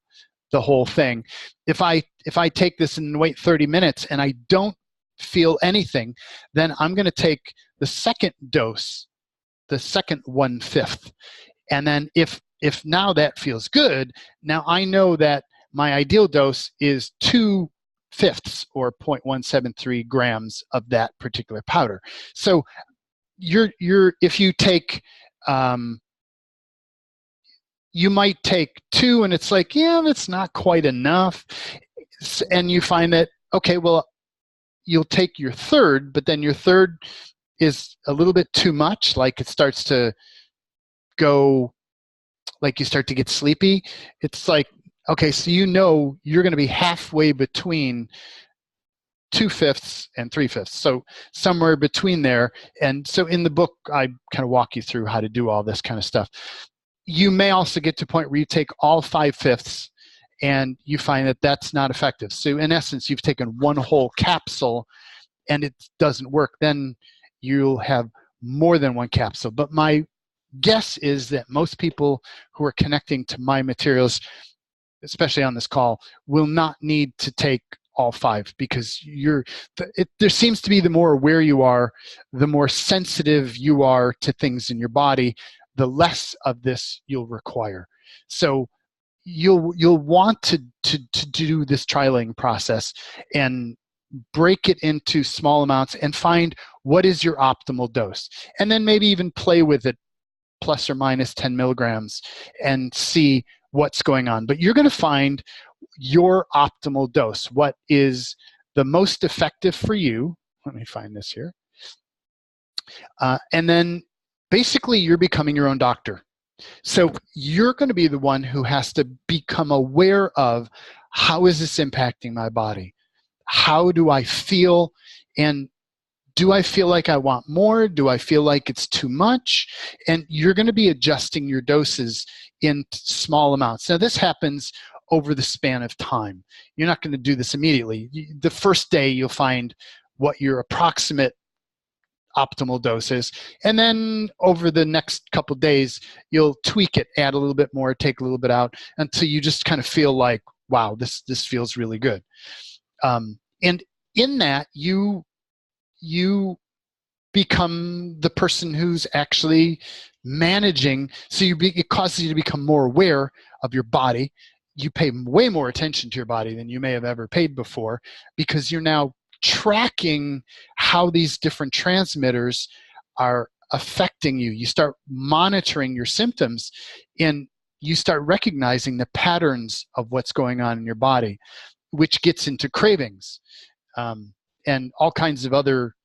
the whole thing. If I take this and wait 30 minutes and I don't feel anything, then I'm going to take the second dose, the second 1/5. And then if now that feels good, now I know that my ideal dose is 2/5 or 0.173 grams of that particular powder. So if you take, you might take 2 and it's like, yeah, that's not quite enough. And you find that, okay, well, you'll take your third, but then your third is a little bit too much. Like it starts to go, like you start to get sleepy. It's like, okay, so you're going to be halfway between 2/5 and 3/5. So somewhere between there. And so in the book, I kind of walk you through how to do all this kind of stuff. You may also get to a point where you take all 5/5 and you find that that's not effective. So in essence, you've taken one whole capsule and it doesn't work. Then you'll have more than one capsule. But my guess is that most people who are connecting to my materials especially on this call, will not need to take all 5, because there seems to be the more aware you are, the more sensitive you are to things in your body, the less of this you'll require. So you'll want to do this trialing process and break it into small amounts and find what is your optimal dose, and then maybe even play with it plus or minus 10 milligrams and see what's going on. But you're going to find your optimal dose, what is the most effective for you. Let me find this here. And then basically you're becoming your own doctor. So you're going to be the one who has to become aware of, how is this impacting my body? How do I feel? And do I feel like I want more? Do I feel like it's too much? And you're going to be adjusting your doses in small amounts. Now, this happens over the span of time. You're not going to do this immediately. The first day, you'll find what your approximate optimal dose is. And then over the next couple of days, you'll tweak it, add a little bit more, take a little bit out, until you just kind of feel like, wow, this feels really good. And in that, you become the person who's actually managing. So it causes you to become more aware of your body. You pay way more attention to your body than you may have ever paid before, because you're now tracking how these different transmitters are affecting you. You start monitoring your symptoms, and you start recognizing the patterns of what's going on in your body, which gets into cravings and all kinds of other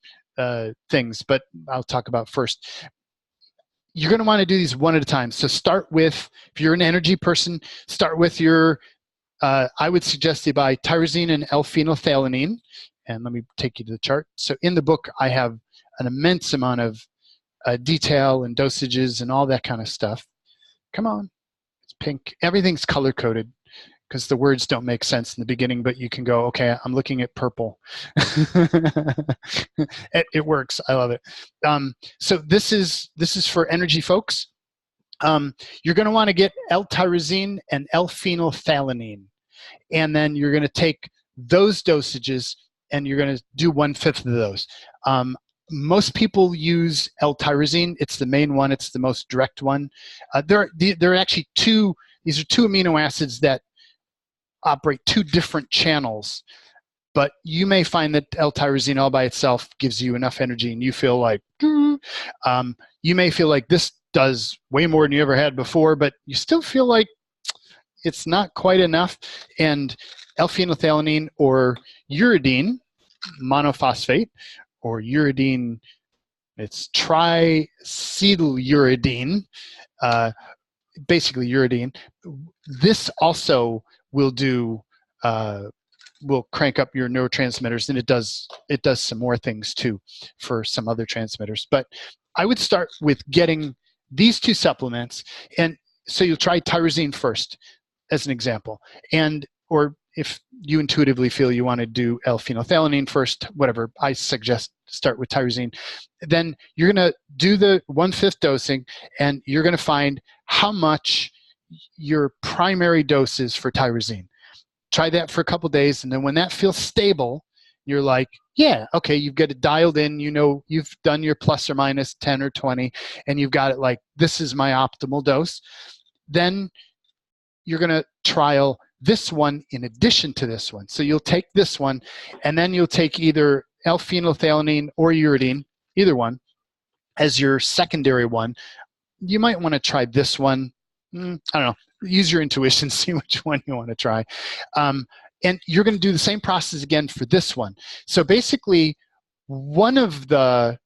things, but I'll talk about first. You're going to want to do these one at a time. So start with, if you're an energy person, start with your, I would suggest you buy tyrosine and L-phenolphthalein. And let me take you to the chart. So in the book, I have an immense amount of detail and dosages and all that kind of stuff. Come on, it's pink. Everything's color-coded, because the words don't make sense in the beginning, but you can go, okay, I'm looking at purple. It works. I love it. So this is for energy folks. You're going to want to get L-tyrosine and L-phenolphthalein, and then you're going to take those dosages, and you're going to do 1/5 of those. Most people use L-tyrosine. It's the main one. It's the most direct one. There are actually these are two amino acids that operate 2 different channels, but you may find that L-tyrosine all by itself gives you enough energy, and you feel like, you may feel like this does way more than you ever had before, but you still feel like it's not quite enough. And L-phenolphthalein, or uridine monophosphate, or uridine, it's triacetyluridine, basically uridine. This also will crank up your neurotransmitters, and it does some more things too for some other transmitters. But I would start with getting these 2 supplements, and so you'll try tyrosine first as an example, or if you intuitively feel you want to do L-phenolphthalein first, whatever, I suggest start with tyrosine. Then you're going to do the 1/5 dosing, and you're going to find how much your primary dose is for tyrosine. Try that for a couple days, and then when that feels stable, you're like, yeah, okay, you've got it dialed in, you've done your plus or minus 10 or 20, and you've got it like, this is my optimal dose. Then you're going to trial this one in addition to this one. So you'll take this one, and then you'll take either L-phenolphthalein or uridine, either one, as your secondary one. You might want to try this one. I don't know. Use your intuition, see which one you want to try. And you're going to do the same process again for this one. So basically, one of the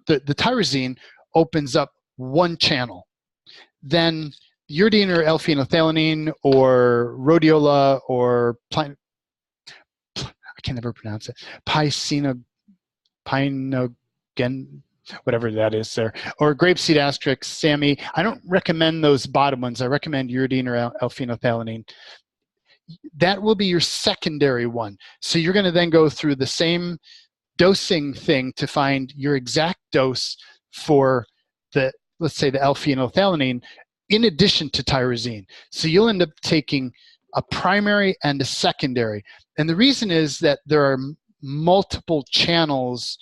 tyrosine opens up one channel. Then uridine or L-phenolphthalein or rhodiola or I can never pronounce it. Pinogen, whatever that is there, or grapeseed asterisk, SAMe. I don't recommend those bottom ones. I recommend uridine or L-phenolphthalein. That will be your secondary one. So you're going to then go through the same dosing thing to find your exact dose for let's say the L-phenolphthalein in addition to tyrosine. So you'll end up taking a primary and a secondary. And the reason is that there are multiple channels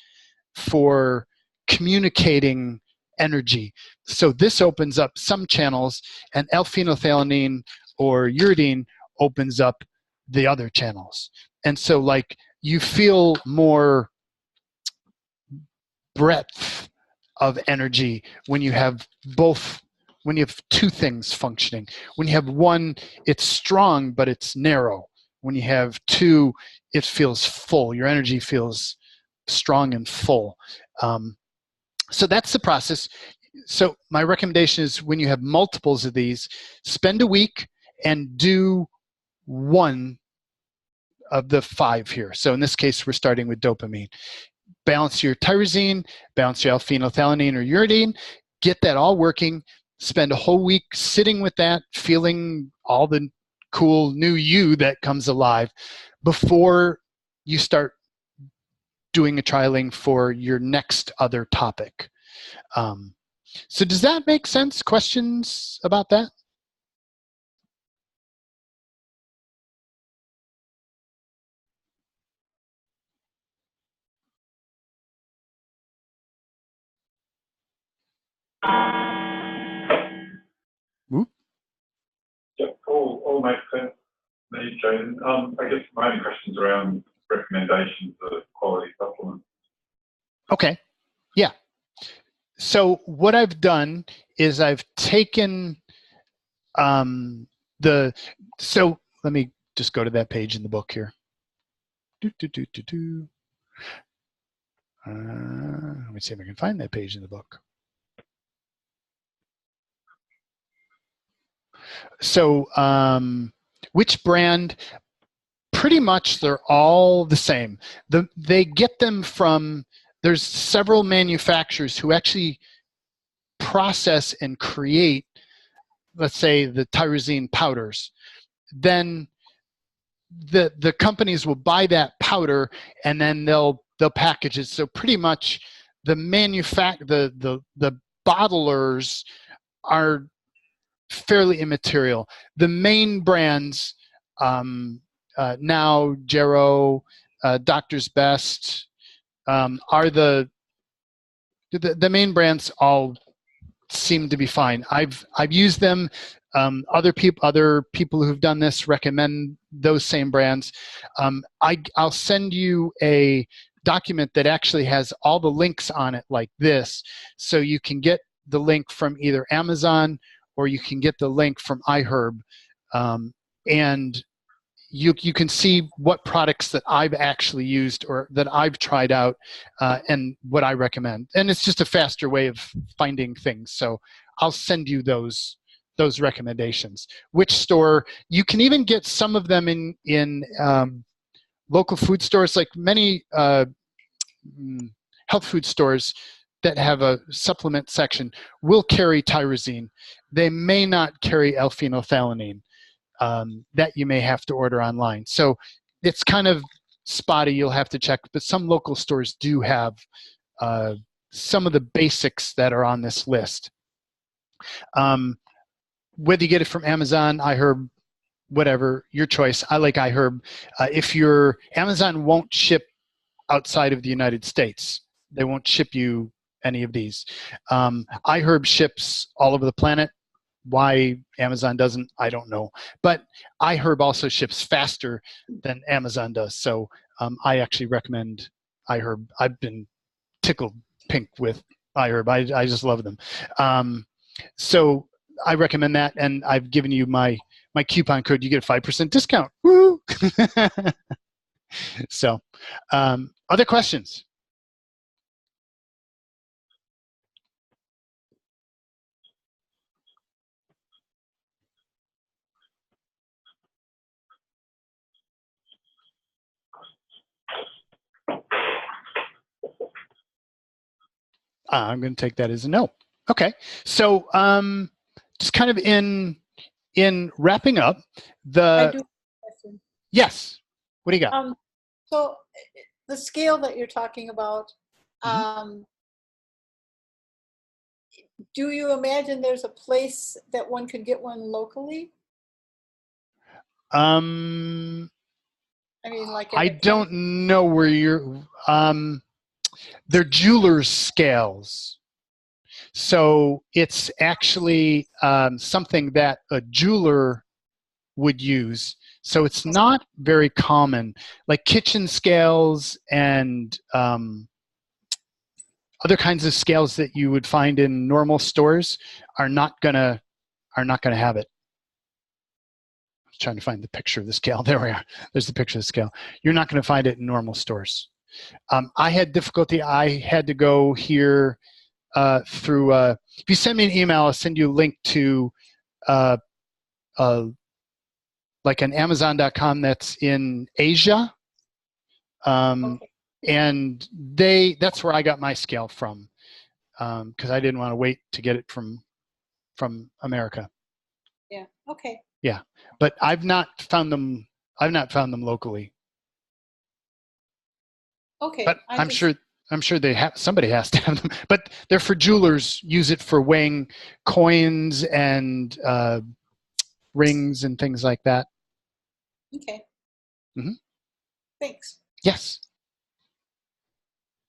for communicating energy. So this opens up some channels, and L-phenolphthalein or uridine opens up the other channels. And so like you feel more breadth of energy when you have both, when you have two things functioning. When you have one, it's strong, but it's narrow. When you have two, it feels full. Your energy feels strong and full. So that's the process. So my recommendation is when you have multiples of these, spend a week and do one of the 5 here. So in this case, we're starting with dopamine. Balance your tyrosine, balance your L-phenolphthalein or uridine, get that all working, spend a whole week sitting with that, feeling all the cool new you that comes alive before you start doing a trialing for your next other topic. So does that make sense? Questions about that? Oop. Yeah, all makes sense to me, Jaden. I guess my only question's around recommendations of quality supplements. Okay, yeah. So what I've done is I've taken so let me just go to that page in the book here. Let me see if I can find that page in the book. So which brand? Pretty much they're all the same. They get them from, there's several manufacturers who actually process and create, let's say, the tyrosine powders. Then the companies will buy that powder and then they'll package it. So pretty much the the bottlers are fairly immaterial. The main brands now, Jarrow, Doctor's Best, are the main brands. All seem to be fine. I've used them. Other people who've done this recommend those same brands. I'll send you a document that actually has all the links on it like this, so you can get the link from either Amazon or you can get the link from iHerb, and you can see what products that I've actually used or that I've tried out and what I recommend. And it's just a faster way of finding things. So I'll send you those recommendations. Which store, you can even get some of them in local food stores, like many health food stores that have a supplement section will carry tyrosine. They may not carry L-phenolphthalein. That you may have to order online. So it's kind of spotty, you'll have to check, but some local stores do have some of the basics that are on this list. Whether you get it from Amazon, iHerb, whatever, your choice. I like iHerb. If your Amazon won't ship outside of the United States, they won't ship you any of these. iHerb ships all over the planet. Why Amazon doesn't, I don't know. But iHerb also ships faster than Amazon does. So I actually recommend iHerb. I've been tickled pink with iHerb. I just love them. So I recommend that, and I've given you my coupon code. You get a 5% discount. Woo! So other questions? I'm going to take that as a no. Okay, so just kind of in wrapping up, I do have a question. Yes, what do you got? So the scale that you're talking about, do you imagine there's a place that one could get one locally? I mean, like I don't know where you're. They're jeweler's scales. So it's actually something that a jeweler would use. So it's not very common. Like kitchen scales and other kinds of scales that you would find in normal stores are not gonna have it. I was trying to find the picture of the scale. There we are. There's the picture of the scale. You're not going to find it in normal stores. I had difficulty. I had to go here through. If you send me an email, I'll send you a link to like an Amazon.com that's in Asia. Okay. And that's where I got my scale from, because I didn't want to wait to get it from America. Yeah. Okay. Yeah, but I've not found them locally. Okay. But I'm sure they have. Somebody has to have them. But they're for jewelers. Use it for weighing coins and rings and things like that. Okay. Mm-hmm. Thanks. Yes.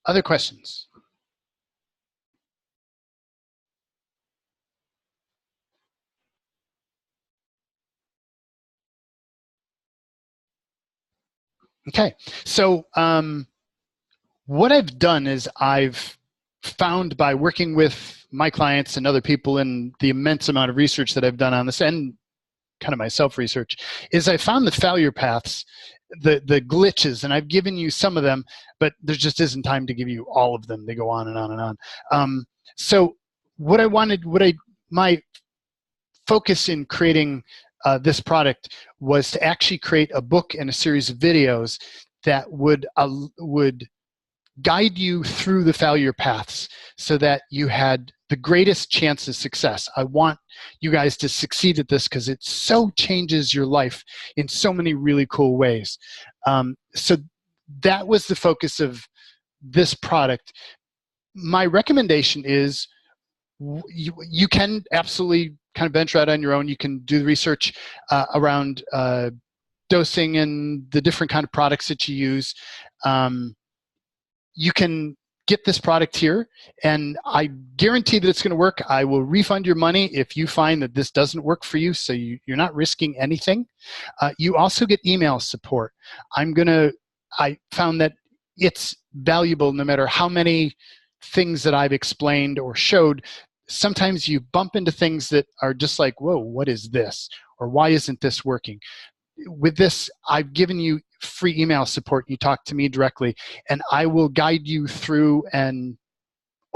Other questions? Okay, so what I've done is I've found by working with my clients and other people in the immense amount of research that I've done on this and kind of my self-research, is I found the failure paths, the glitches, and I've given you some of them, but there just isn't time to give you all of them. They go on and on and on. So my focus in creating this product was to actually create a book and a series of videos that would guide you through the failure paths so that you had the greatest chance of success. I want you guys to succeed at this because it so changes your life in so many really cool ways. So that was the focus of this product. My recommendation is you can absolutely kind of venture out on your own. You can do the research around dosing and the different kind of products that you use. You can get this product here, and I guarantee that it's going to work. I will refund your money if you find that this doesn't work for you, so you're not risking anything. You also get email support. I found that it's valuable no matter how many things that I've explained or showed. Sometimes you bump into things that are just like, whoa, what is this? Or why isn't this working? With this, I've given you free email support. You talk to me directly, and I will guide you through and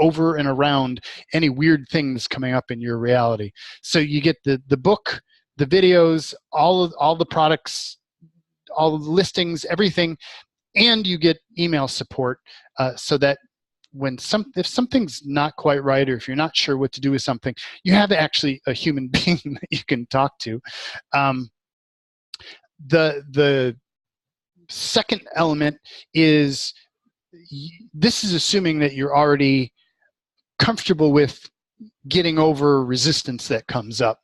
over and around any weird things coming up in your reality. So you get the book, the videos, all the products, all the listings, everything, and you get email support so that if something's not quite right, or if you're not sure what to do with something, you have actually a human being that you can talk to. The second element is, this is assuming that you're already comfortable with getting over resistance that comes up.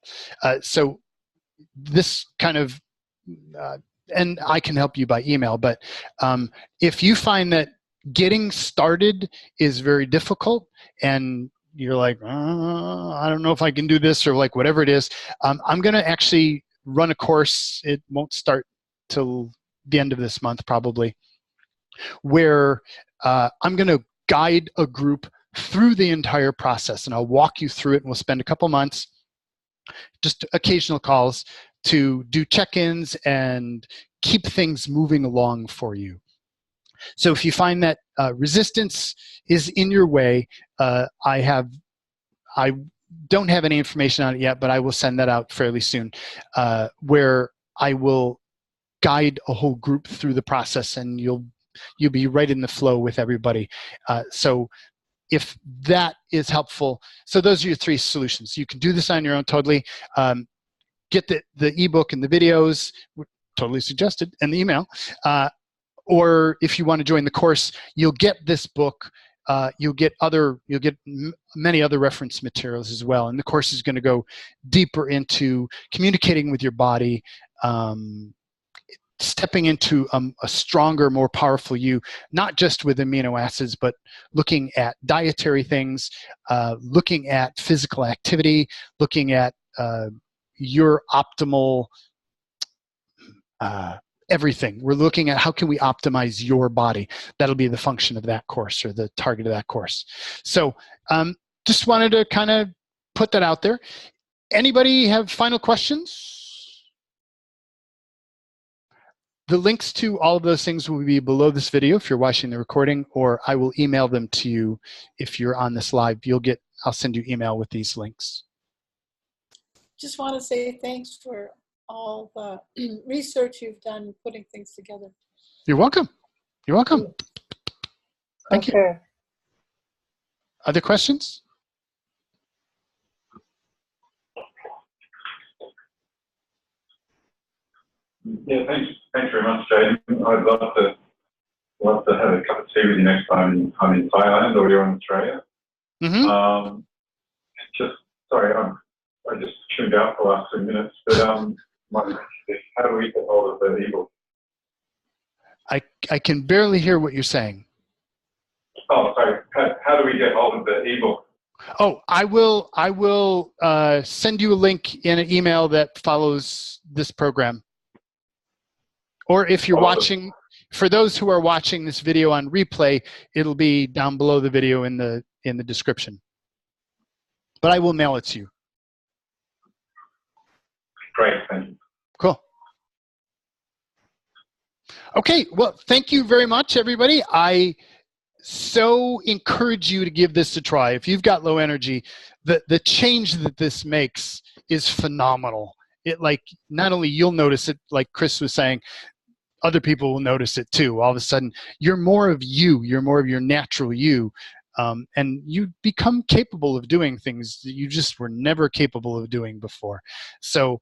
So this kind of, and I can help you by email, but if you find that getting started is very difficult and you're like, I don't know if I can do this, or like whatever it is, I'm going to actually run a course. It won't start till the end of this month probably, where I'm going to guide a group through the entire process, and I'll walk you through it, and we'll spend a couple months, just occasional calls to do check-ins and keep things moving along for you. So if you find that resistance is in your way, I don't have any information on it yet, but I will send that out fairly soon, where I will guide a whole group through the process, and you'll be right in the flow with everybody. So if that is helpful, so those are your three solutions. You can do this on your own totally. Get the ebook and the videos, totally suggested, and the email. Or if you want to join the course, you'll get this book you'll get many other reference materials as well. And the course is going to go deeper into communicating with your body, stepping into a stronger, more powerful you, not just with amino acids, but looking at dietary things, looking at physical activity, looking at your optimal everything. We're looking at how can we optimize your body. That'll be the function of that course, or the target of that course. So just wanted to kind of put that out there. Anybody have final questions? The links to all of those things will be below this video if you're watching the recording, or I will email them to you if you're on this live. I'll send you email with these links. Just want to say thanks for all the research you've done putting things together. You're welcome. You're welcome. Thank you. Other questions? Yeah, thanks very much, Jaden. I'd love to have a cup of tea with you next time I'm in Thailand or you're in Australia. Mm-hmm. Sorry, I just tuned out for the last 2 minutes, but how do we get hold of the ebook? I can barely hear what you're saying. Oh, sorry. How do we get hold of the ebook? Oh, I will send you a link in an email that follows this program. Or if you're watching, for those who are watching this video on replay, it'll be down below the video in the description. But I will mail it to you. Great, thank you. Cool. Okay, well, thank you very much, everybody. I so encourage you to give this a try. If you've got low energy, the change that this makes is phenomenal. It, like, not only you'll notice it, like Chris was saying, other people will notice it too. All of a sudden, you're more of you. You're more of your natural you. And you become capable of doing things that you just were never capable of doing before. So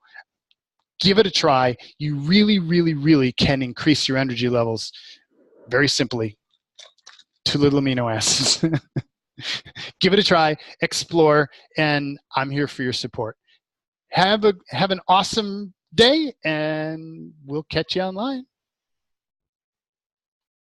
give it a try. You really, really, really can increase your energy levels very simply. 2 little amino acids. Give it a try, explore, and I'm here for your support. Have an awesome day, and we'll catch you online.